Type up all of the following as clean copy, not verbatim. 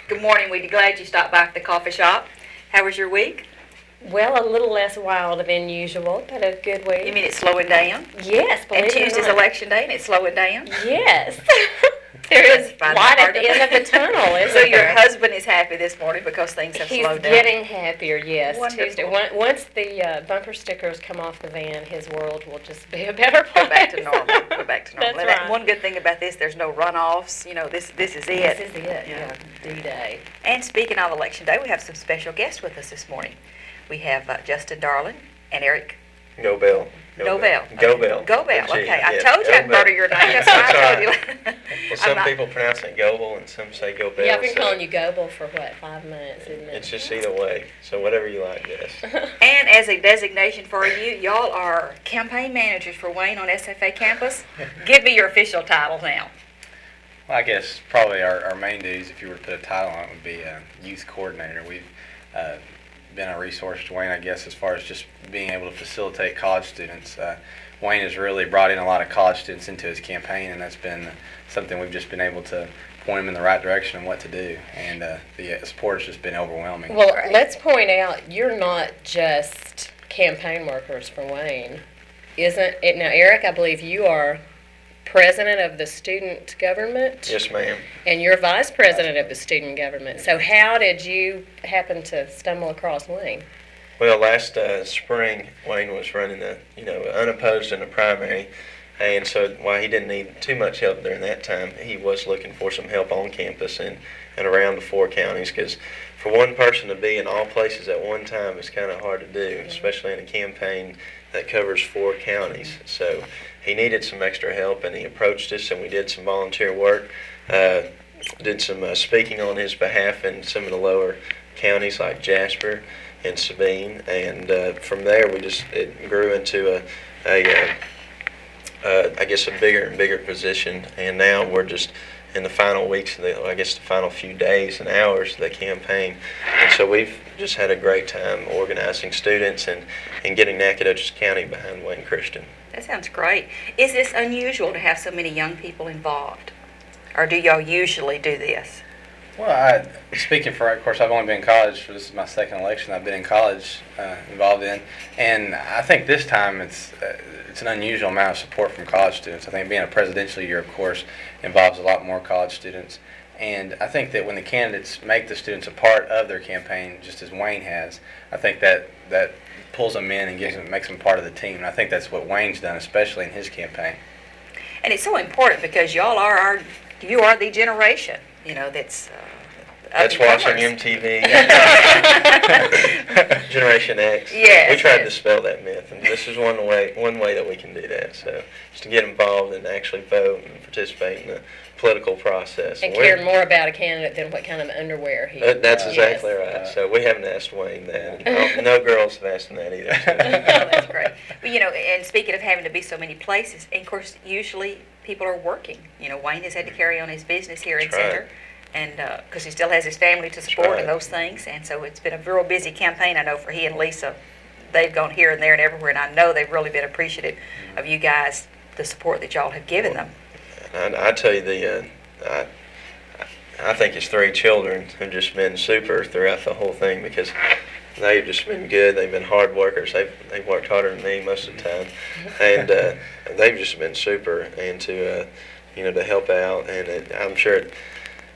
Good morning. We're glad you stopped by at the coffee shop. How was your week? Well, a little less wild than usual, but a good week. You mean it's slowing down? Yes, believe And it or Tuesday's not. election day and it's slowing down? Yes. There is Find light that at hard the to- end of the tunnel, isn't So your there? husband is happy this morning because things have He's slowed down? getting happier, yes. Wonderful. Tuesday. Once the bumper stickers come off the van, his world will just be a better place. Go back to normal. Go back to normal. That's And right. one good thing about this, there's no runoffs. You know, this is it. This is it, yeah. D-Day. And speaking of election day, we have some special guests with us this morning. We have Justin Darland and Eric Goebel. Goebel. Goebel. Goebel, Gee, okay. I yes, told you I'd Goebel. murder your name. That's why That's I told right. you. Well, I'm some not- people pronounce it Goebel and some say Goebel. Yeah, I've been so calling you Goebel for, 5 minutes, isn't it? It's just either way. So whatever you like, Jess. And as a designation for you, y'all are campaign managers for Wayne on SFA campus. Give me your official title now. Well, I guess probably our main duties, if you were to put a title on it, would be youth coordinator. We've been a resource to Wayne, I guess, as far as just being able to facilitate college students. Wayne has really brought in a lot of college students into his campaign, and that's been something we've just been able to point them in the right direction on what to do. And the support has just been overwhelming. Well, Right. let's point out, you're not just campaign workers for Wayne. Isn't it? Now, Eric, I believe you are president of the student government, Yes, ma'am. and you're vice president of the student government. So how did you happen to stumble across Wayne? Well, last spring, Wayne was running unopposed in the primary. And so while he didn't need too much help during that time, he was looking for some help on campus and around the 4 counties. Because for one person to be in all places at one time is kind of hard to do, especially in a campaign that covers 4 counties. So he needed some extra help, and he approached us, and we did some volunteer work, did some speaking on his behalf in some of the lower counties like Jasper and Sabine. And from there, it grew into I guess a bigger and bigger position, and now we're just in the final weeks, the final few days and hours of the campaign, and so we've just had a great time organizing students and getting Nacogdoches County behind Wayne Christian. That sounds great. Is this unusual to have so many young people involved? Or do y'all usually do this? Well, speaking for, of course, I've only been in college. This is my second election I've been in college involved in, and I think this time it's an unusual amount of support from college students. I think being a presidential year, of course, involves a lot more college students, and I think that when the candidates make the students a part of their campaign, just as Wayne has, I think that pulls them in and makes them part of the team. And I think that's what Wayne's done, especially in his campaign. And it's so important because y'all are you are the generation, that's That's watching up-and-comers. MTV. Generation X. Yes, We tried yes. to dispel that myth, and this is one way that we can do that. So just to get involved and actually vote and participate in the political process. And we're- care more about a candidate than what kind of underwear he That's wears. exactly right. So we haven't asked Wayne that. No girls have asked him that either. Oh, that's great. Well, and speaking of having to be so many places, and of course, usually people are working. Wayne has had to carry on his business here in That's right. Center, and because he still has his family to support right. and those things, and so it's been a real busy campaign. I know for he and Lisa, they've gone here and there and everywhere, and I know they've really been appreciative of you guys, the support that y'all have given them. And I tell you, I think his 3 children have just been super throughout the whole thing because they've just been good. They've been hard workers. They've worked harder than me most of the time, and they've just been super. And to help out, and I'm sure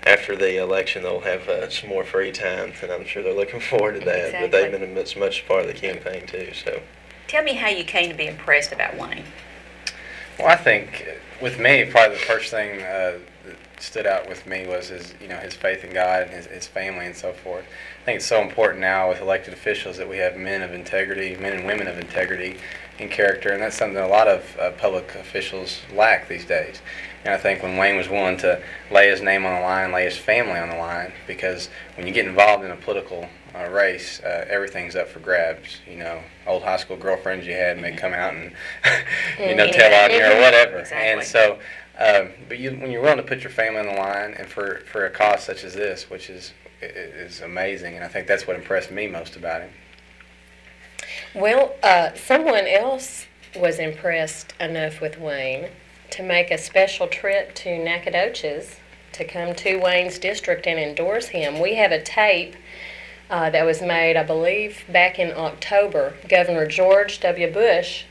after the election they'll have some more free time, and I'm sure they're looking forward to that. Exactly. But they've been as much part of the campaign too. So. Tell me how you came to be impressed about Wayne. Well, I think with me, probably the first thing that stood out with me was his faith in God and his family and so forth. I think it's so important now with elected officials that we have men of integrity, men and women of integrity and character, and that's something that a lot of public officials lack these days. And I think when Wayne was willing to lay his name on the line, lay his family on the line, because when you get involved in a political race, everything's up for grabs. Old high school girlfriends you had may come out and tell on you or whatever. Exactly. And so, but when you're willing to put your family on the line, and for a cause such as this, which is amazing, and I think that's what impressed me most about him. Well, someone else was impressed enough with Wayne to make a special trip to Nacogdoches to come to Wayne's district and endorse him. We have a tape that was made, I believe, back in October. Governor George W. Bush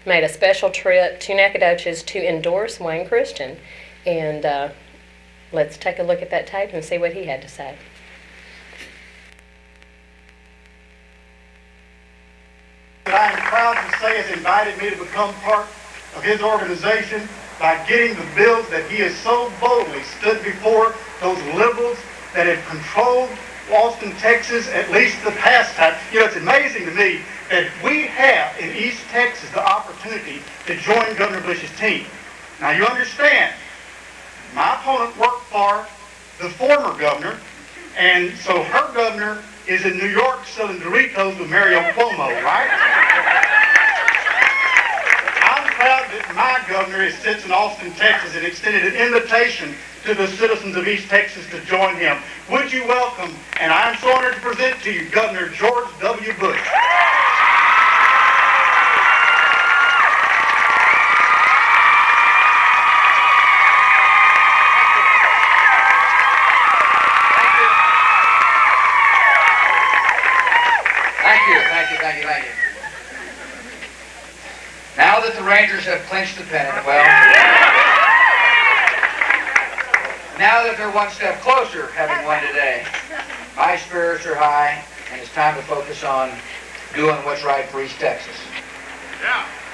made a special trip to Nacogdoches to endorse Wayne Christian. And let's take a look at that tape and see what he had to say. I am proud to say has invited me to become part of his organization by getting the bills that he has so boldly stood before those liberals that have controlled Austin, Texas, at least the past time. You know, it's amazing to me that we have in East Texas the opportunity to join Governor Bush's team. Now you understand, my opponent worked for the former governor, and so her governor is in New York selling Doritos with Mario Cuomo, right? I'm proud that my governor sits in Austin, Texas, and extended an invitation to the citizens of East Texas to join him. Would you welcome, and I am so honored to present to you, Governor George W. Bush. Thank you. Now that the Rangers have clinched the pennant, well, now that they're one step closer, having won today, my spirits are high, and it's time to focus on doing what's right for East Texas.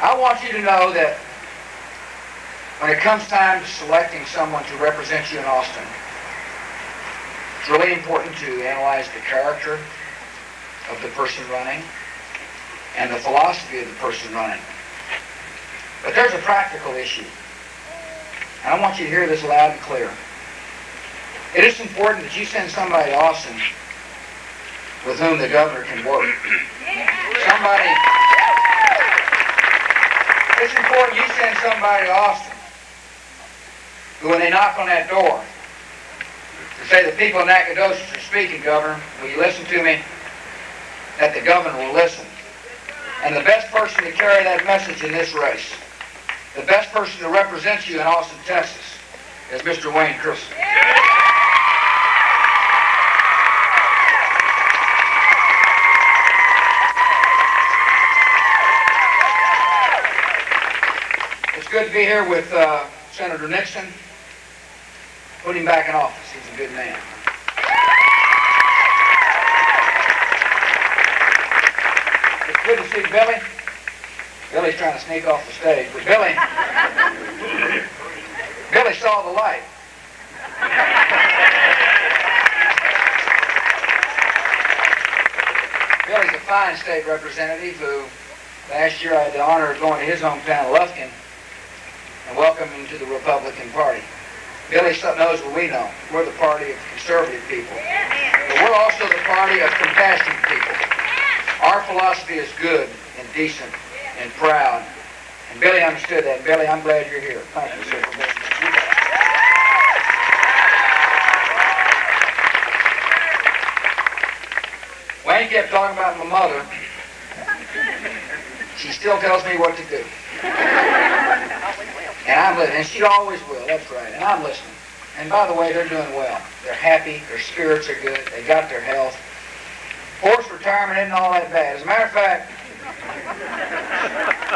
I want you to know that when it comes time to selecting someone to represent you in Austin, it's really important to analyze the character of the person running and the philosophy of the person running. But there's a practical issue. And I want you to hear this loud and clear. It is important that you send somebody to Austin with whom the governor can work. It's important you send somebody to Austin who, when they knock on that door, to say the people of Nacogdoches are speaking, Governor, will you listen to me? That the governor will listen. And the best person to carry that message in this race, the best person to represent you in Austin, Texas, is Mr. Wayne Christian. It's good to be here with Senator Nixon. Put him back in office. He's a good man. Good to see Billy. Billy's trying to sneak off the stage, but Billy saw the light. Billy's a fine state representative who last year I had the honor of going to his hometown, Lufkin, and welcoming him to the Republican Party. Billy knows what we know. We're the party of conservative people. But we're also the party of compassionate people. Our philosophy is good and decent and proud. And Billy understood that. Billy, I'm glad you're here. Thank you, sir, for being here. Wayne kept talking about my mother. She still tells me what to do. And I'm listening. And she always will. That's right. And I'm listening. And by the way, they're doing well. They're happy. Their spirits are good. They got their health. Forced retirement isn't all that bad. As a matter of fact,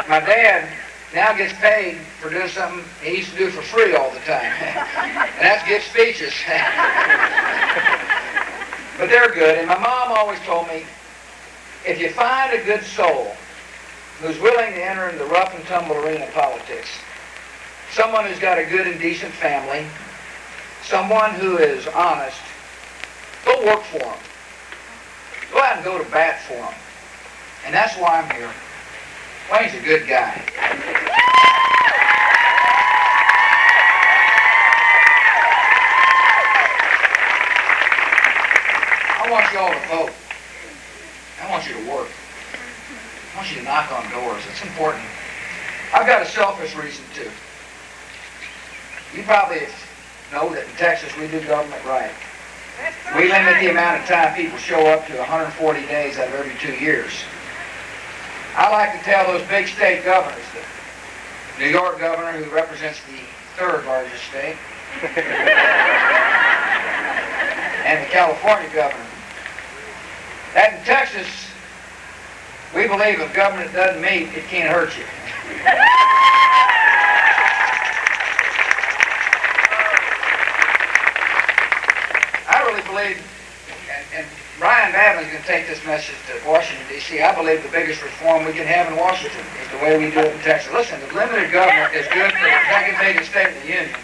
my dad now gets paid for doing something he used to do for free all the time. And that's give speeches. But they're good. And my mom always told me, if you find a good soul who's willing to enter into the rough and tumble arena of politics, someone who's got a good and decent family, someone who is honest, go work for them. Go out and go to bat for him. And that's why I'm here. Wayne's a good guy. I want you all to vote. I want you to work. I want you to knock on doors. It's important. I've got a selfish reason too. You probably know that in Texas we do government right. We limit the amount of time people show up to 140 days out of every 2 years. I like to tell those big state governors, the New York governor who represents the third largest state, and the California governor. That in Texas, we believe if government doesn't meet, it can't hurt you. I really believe, and Brian Babin's going to take this message to Washington, D.C. I believe the biggest reform we can have in Washington is the way we do it in Texas. Listen, the limited government is good for the second biggest state in the union.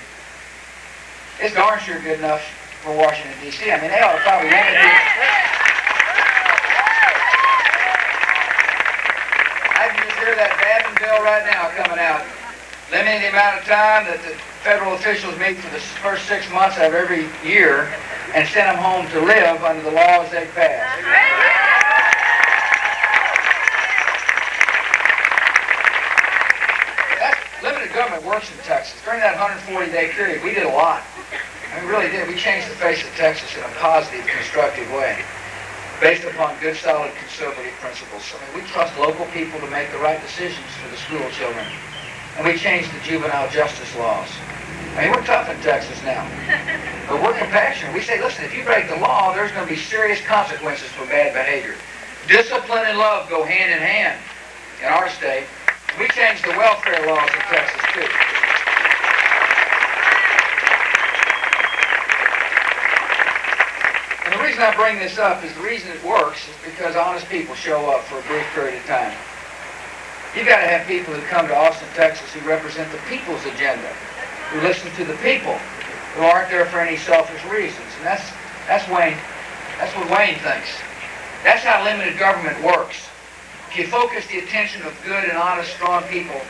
It's darn sure good enough for Washington, D.C. I mean, they ought to probably limit it. I can just hear that Babin bill right now coming out, limiting the amount of time that the federal officials meet for the first 6 months of every year and send them home to live under the laws they pass. Limited government works in Texas. During that 140-day period, we did a lot. I mean, we really did. We changed the face of Texas in a positive, constructive way, based upon good, solid, conservative principles. I mean, we trust local people to make the right decisions for the school children. And we changed the juvenile justice laws. I mean, we're tough in Texas now. But we're compassionate. We say, listen, if you break the law, there's going to be serious consequences for bad behavior. Discipline and love go hand in hand in our state. We changed the welfare laws in Texas, too. And the reason I bring this up is the reason it works is because honest people show up for a brief period of time. You've got to have people who come to Austin, Texas who represent the people's agenda, who listen to the people, who aren't there for any selfish reasons. And that's Wayne. That's what Wayne thinks. That's how limited government works. If you focus the attention of good and honest, strong people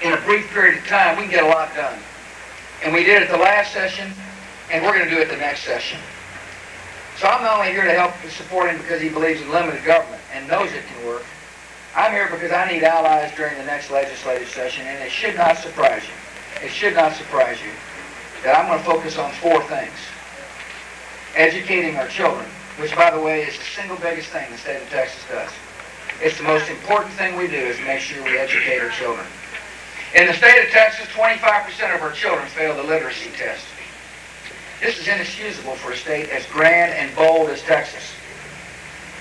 in a brief period of time, we can get a lot done. And we did it the last session, and we're going to do it the next session. So I'm not only here to help and support him because he believes in limited government and knows it can work. I'm here because I need allies during the next legislative session, and it should not surprise you. It should not surprise you that I'm going to focus on 4 things. Educating our children, which, by the way, is the single biggest thing the state of Texas does. It's the most important thing we do is make sure we educate our children. In the state of Texas, 25% of our children fail the literacy test. This is inexcusable for a state as grand and bold as Texas.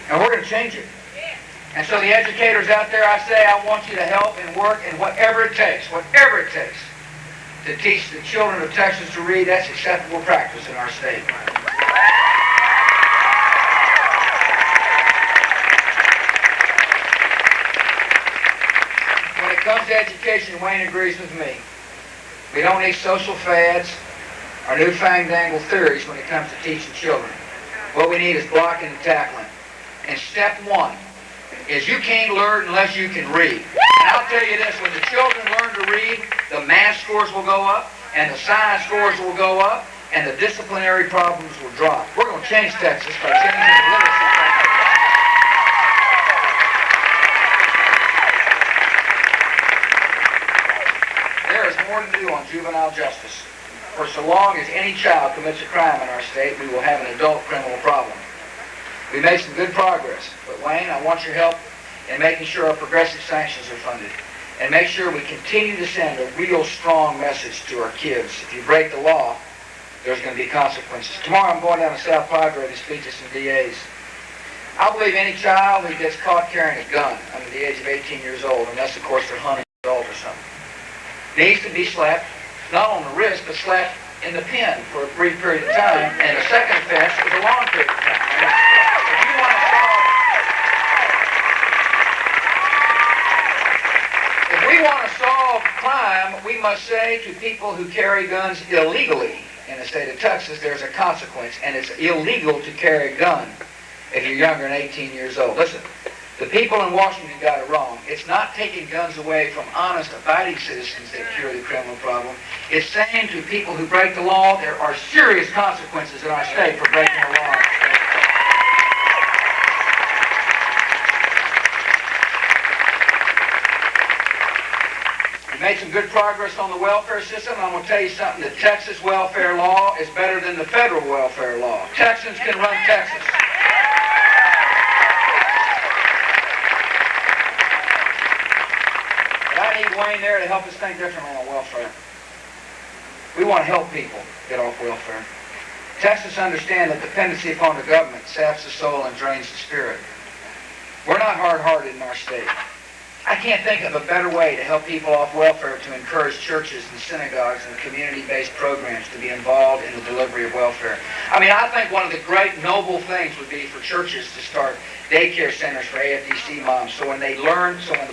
And we're going to change it. And so the educators out there, I say, I want you to help and work in whatever it takes to teach the children of Texas to read. That's acceptable practice in our state. When it comes to education, Wayne agrees with me. We don't need social fads or newfangled theories when it comes to teaching children. What we need is blocking and tackling. And step 1 is you can't learn unless you can read. And I'll tell you this, when the children learn to read, the math scores will go up, and the science scores will go up, and the disciplinary problems will drop. We're going to change Texas by changing the literacy practice. There is more to do on juvenile justice. For so long as any child commits a crime in our state, we will have an adult criminal problem. We made some good progress, but Wayne, I want your help in making sure our progressive sanctions are funded, and make sure we continue to send a real strong message to our kids. If you break the law, there's going to be consequences. Tomorrow I'm going down to South Padre to speak to some DAs. I believe any child who gets caught carrying a gun under the age of 18 years old, unless of course they're hunting an adult or something, needs to be slapped, not on the wrist, but slapped in the pen for a brief period of time, and the second offense is a long period of time. If we want to solve crime, we must say to people who carry guns illegally in the state of Texas, there's a consequence, and it's illegal to carry a gun if you're younger than 18 years old. Listen, the people in Washington got it wrong. It's not taking guns away from honest, abiding citizens that cure the criminal problem. It's saying to people who break the law, there are serious consequences in our state for breaking the law. We made some good progress on the welfare system. I'm going to tell you something. The Texas welfare law is better than the federal welfare law. Texans can run Texas. But I need Wayne there to help us think differently on welfare. We want to help people get off welfare. Texas understand that dependency upon the government saps the soul and drains the spirit. We're not hard-hearted in our state. I can't think of a better way to help people off welfare to encourage churches and synagogues and community-based programs to be involved in the delivery of welfare. I mean, I think one of the great noble things would be for churches to start daycare centers for AFDC moms. So when they learn, so when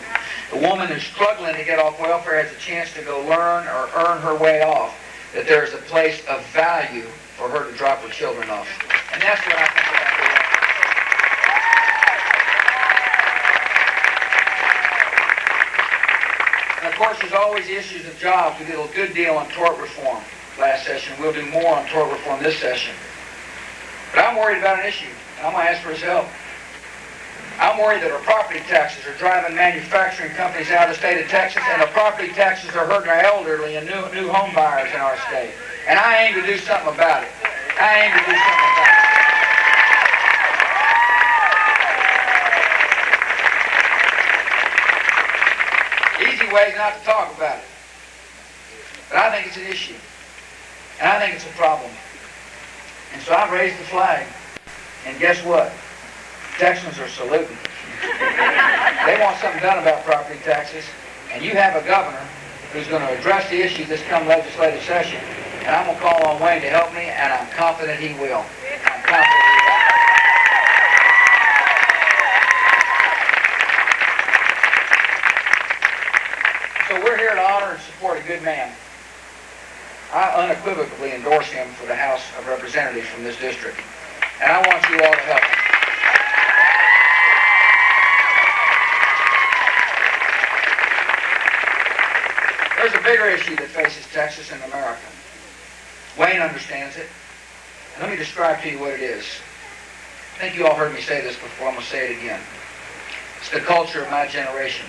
the woman who's struggling to get off welfare has a chance to go learn or earn her way off, that there's a place of value for her to drop her children off. And that's what I think about the welfare. And of course, there's always the issues of jobs. We did a good deal on tort reform last session. We'll do more on tort reform this session. But I'm worried about an issue, and I'm going to ask for his help. I'm worried that our property taxes are driving manufacturing companies out of the state of Texas, and our property taxes are hurting our elderly and new home buyers in our state. And I aim to do something about it. I aim to do something about it. Easy ways not to talk about it. But I think it's an issue. And I think it's a problem. And so I've raised the flag. And guess what? Texans are saluting. They want something done about property taxes. And you have a governor who's going to address the issue this come legislative session. And I'm going to call on Wayne to help me, and I'm confident he will. I'm confident he will. So we're here to honor and support a good man. I unequivocally endorse him for the House of Representatives from this district. And I want you all to help him. There's a bigger issue that faces Texas and America. Wayne understands it. And let me describe to you what it is. I think you all heard me say this before. I'm going to say it again. It's the culture of my generation,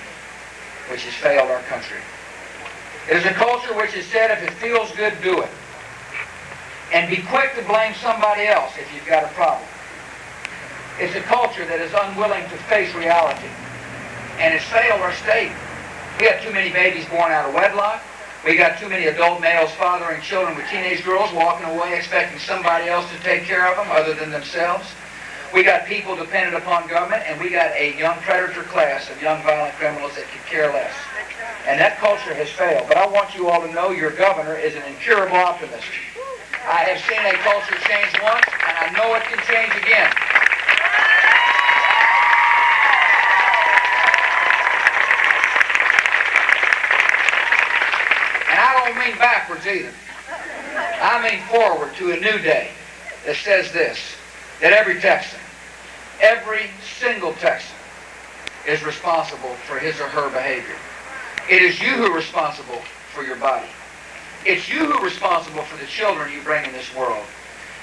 which has failed our country. It is a culture which has said, if it feels good, do it. And be quick to blame somebody else if you've got a problem. It's a culture that is unwilling to face reality. And it's failed our state. We have too many babies born out of wedlock. We got too many adult males fathering children with teenage girls walking away expecting somebody else to take care of them other than themselves. We got people dependent upon government, and we got a young predator class of young violent criminals that could care less. And that culture has failed. But I want you all to know your governor is an incurable optimist. I have seen a culture change once, and I know it can change again. And I don't mean backwards either. I mean forward to a new day that says this, that every Texan, every single Texan is responsible for his or her behavior. It is you who are responsible for your body. It's you who are responsible for the children you bring in this world.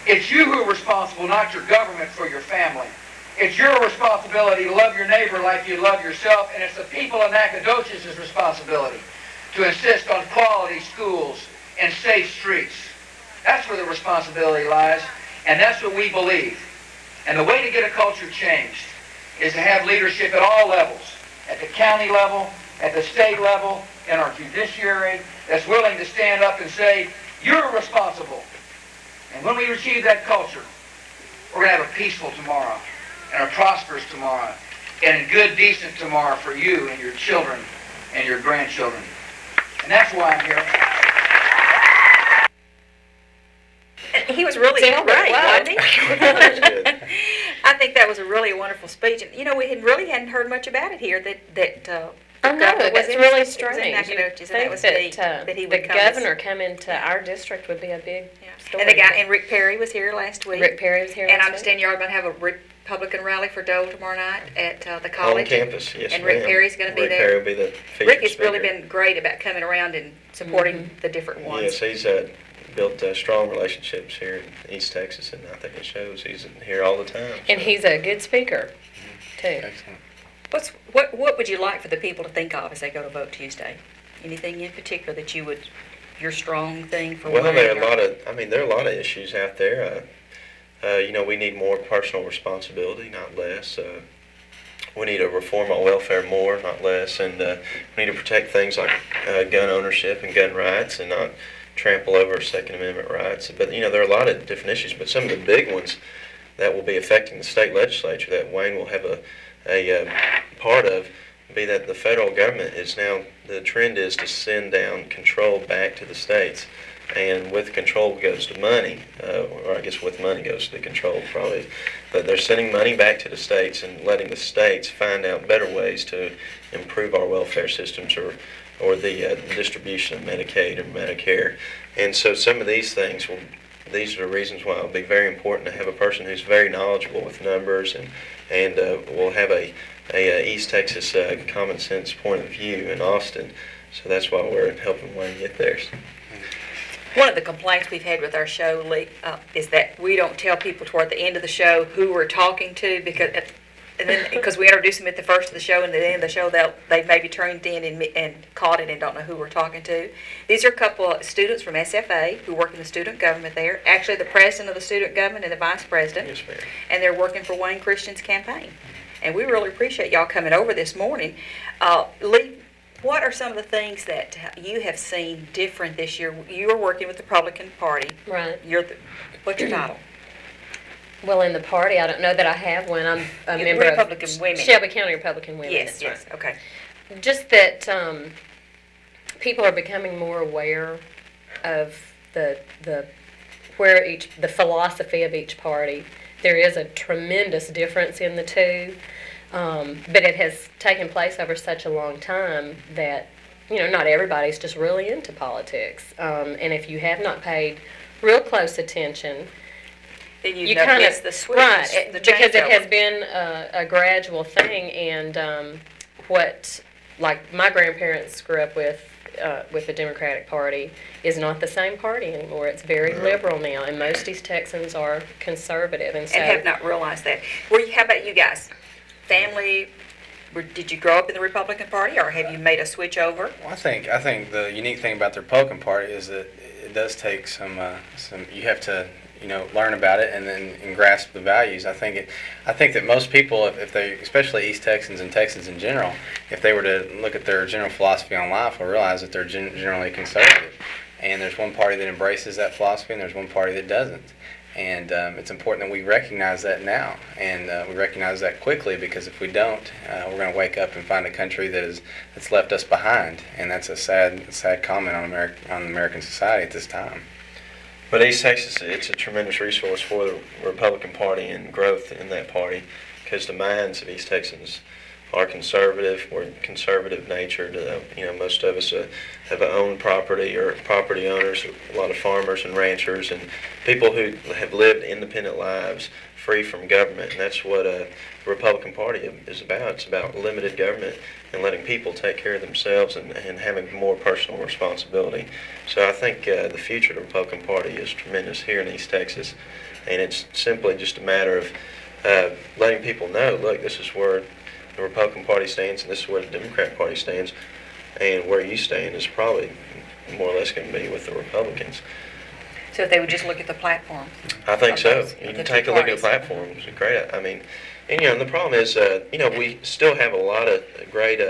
It's you who are responsible, not your government, for your family. It's your responsibility to love your neighbor like you love yourself, and it's the people of Nacogdoches' responsibility to insist on quality schools and safe streets. That's where the responsibility lies, and that's what we believe. And the way to get a culture changed is to have leadership at all levels, at the county level, at the state level, in our judiciary, that's willing to stand up and say, you're responsible. And when we achieve that culture, we're going to have a peaceful tomorrow, and a prosperous tomorrow, and a good, decent tomorrow for you and your children and your grandchildren. And that's why I'm here. He was really Sounded great, well. wasn't he? That's good. I think that was a really wonderful speech. And, you know, we hadn't heard much about it here that I know, governor was that's in- really was in strange. Nacogdoches, You'd and that was think neat that he the would come. governor come into our district would be a big story. And the guy, and Rick Perry was here last week. Rick Perry was here And I last week. understand you are going to have a Republican rally for Dole tomorrow night at the On college. campus, yes, And Rick ma'am. Perry's going to be Rick there. Perry will be the featured Rick has really speaker. been great about coming around and supporting the different ones. Yes, he's built strong relationships here in East Texas, and I think it shows. He's here all the time. And he's a good speaker, too. Excellent. What would you like for the people to think of as they go to vote Tuesday? Anything in particular that you would, your strong thing for Well, Wayne? there are a lot of issues out there. We need more personal responsibility, not less. We need to reform on welfare more, not less, and we need to protect things like gun ownership and gun rights, and not trample over Second Amendment rights. But there are a lot of different issues. But some of the big ones that will be affecting the state legislature that Wayne will have a part of be that the federal government is now, the trend is to send down control back to the states. And with control goes the money, or I guess with money goes the control probably. But they're sending money back to the states and letting the states find out better ways to improve our welfare systems or the distribution of Medicaid or Medicare. And so some of these things these are the reasons why it'll be very important to have a person who's very knowledgeable with numbers and will have a East Texas common sense point of view in Austin. So that's why we're helping Wayne get there. One of the complaints we've had with our show, Leigh, is that we don't tell people toward the end of the show who we're talking to because we introduce them at the first of the show and at the end of the show they maybe turned in and caught it and don't know who we're talking to. These are a couple of students from SFA who work in the student government there. Actually, the president of the student government and the vice president. Yes, ma'am. And they're working for Wayne Christian's campaign. And we really appreciate y'all coming over this morning. Leigh, what are some of the things that you have seen different this year? You are working with the Republican Party. Right. What's your title? Well, in the party, I don't know that I have one. I'm a You're member Republican of Women. Shelby County Republican Women. Yes, that's yes, right. okay. Just that people are becoming more aware of the philosophy of each party. There is a tremendous difference in the two, but it has taken place over such a long time that not everybody's just really into politics. And if you have not paid real close attention, Then you know kind it's of the switch, right the because it changeover. has been a gradual thing, and what like my grandparents grew up with the Democratic Party is not the same party anymore. It's very liberal now, and most East Texans are conservative, and so And have not realized that. How about you guys? Family, did you grow up in the Republican Party, or have you made a switch over? Well, I think the unique thing about the Republican Party is that it does take some you have to learn about it and grasp the values. I think that most people, if they, especially East Texans and Texans in general, if they were to look at their general philosophy on life, will realize that they're generally conservative. And there's one party that embraces that philosophy, and there's one party that doesn't. And it's important that we recognize that now, and we recognize that quickly, because if we don't, we're going to wake up and find a country that's left us behind, and that's a sad comment on American society at this time. But East Texas, it's a tremendous resource for the Republican Party and growth in that party, because the minds of East Texans are conservative. We're conservative natured. Most of us have owned property or property owners, a lot of farmers and ranchers and people who have lived independent lives free from government. And that's what the Republican Party is about. It's about limited government and letting people take care of themselves and having more personal responsibility. So I think the future of the Republican Party is tremendous here in East Texas. And it's simply just a matter of letting people know, look, this is where the Republican Party stands, and this is where the Democrat Party stands, and where you stand is probably more or less going to be with the Republicans. So if they would just look at the platform. I think so. The You two can take a look at the parties. platform. It's great. I mean, and the problem is, we still have a lot of great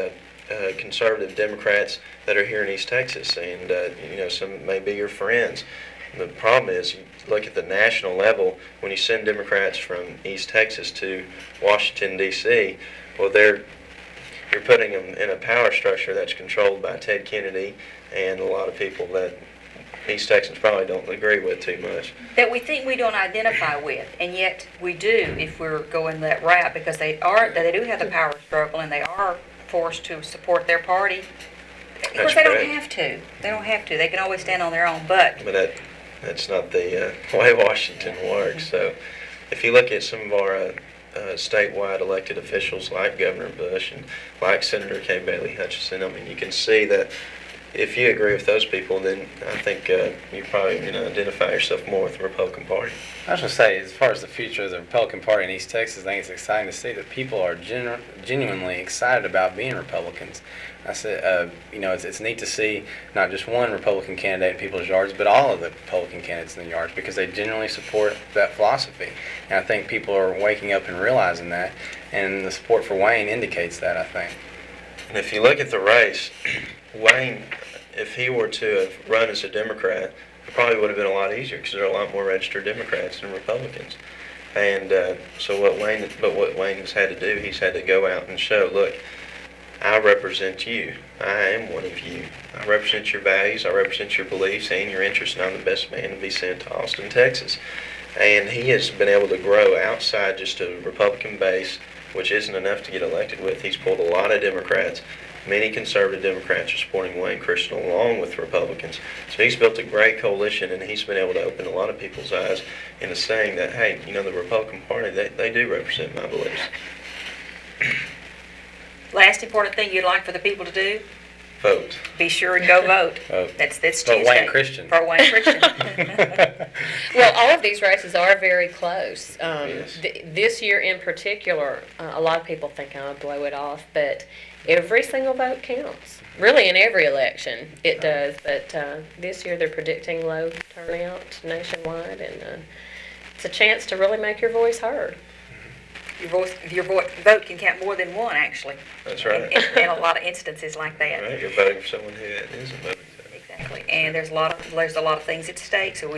conservative Democrats that are here in East Texas, and some may be your friends. The problem is, you look at the national level, when you send Democrats from East Texas to Washington, D.C., well, you're putting them in a power structure that's controlled by Ted Kennedy and a lot of people that East Texans probably don't agree with too much. That we think we don't identify with, and yet we do if we're going that route, because they do have the power struggle, and they are forced to support their party. Of course, they don't correct. have to. They don't have to. They can always stand on their own butt. But that's not the way Washington works. So if you look at some of our statewide elected officials like Governor Bush and like Senator Kay Bailey Hutchison, I mean, you can see that if you agree with those people, then I think you're probably going to identify yourself more with the Republican Party. I was going to say, as far as the future of the Republican Party in East Texas, I think it's exciting to see that people are genuinely excited about being Republicans. I said, it's neat to see not just one Republican candidate in people's yards, but all of the Republican candidates in the yards, because they genuinely support that philosophy. And I think people are waking up and realizing that, and the support for Wayne indicates that, I think. And if you look at the race, Wayne if he were to have run as a Democrat, it probably would have been a lot easier because there are a lot more registered Democrats than Republicans. And so what Wayne has had to do, he's had to go out and show, look, I represent you. I am one of you. I represent your values, I represent your beliefs and your interests, and I'm the best man to be sent to Austin, Texas. And he has been able to grow outside just a Republican base, which isn't enough to get elected with. He's pulled a lot of Democrats. Many conservative Democrats are supporting Wayne Christian along with Republicans. So he's built a great coalition, and he's been able to open a lot of people's eyes into saying that, hey, the Republican Party, they do represent my beliefs. Last important thing you'd like for the people to do? Vote. Be sure and go vote. Vote. That's For Tuesday. Wayne Christian. For Wayne Christian. Well, all of these races are very close. Yes. This year in particular, a lot of people think I'll blow it off, but every single vote counts. Really, in every election, it does. But this year, they're predicting low turnout nationwide, and it's a chance to really make your voice heard. Your vote can count more than one, actually. That's right. In a lot of instances like that. Right, you're voting for someone who isn't voting for you. Exactly. And there's a lot of things at stake, so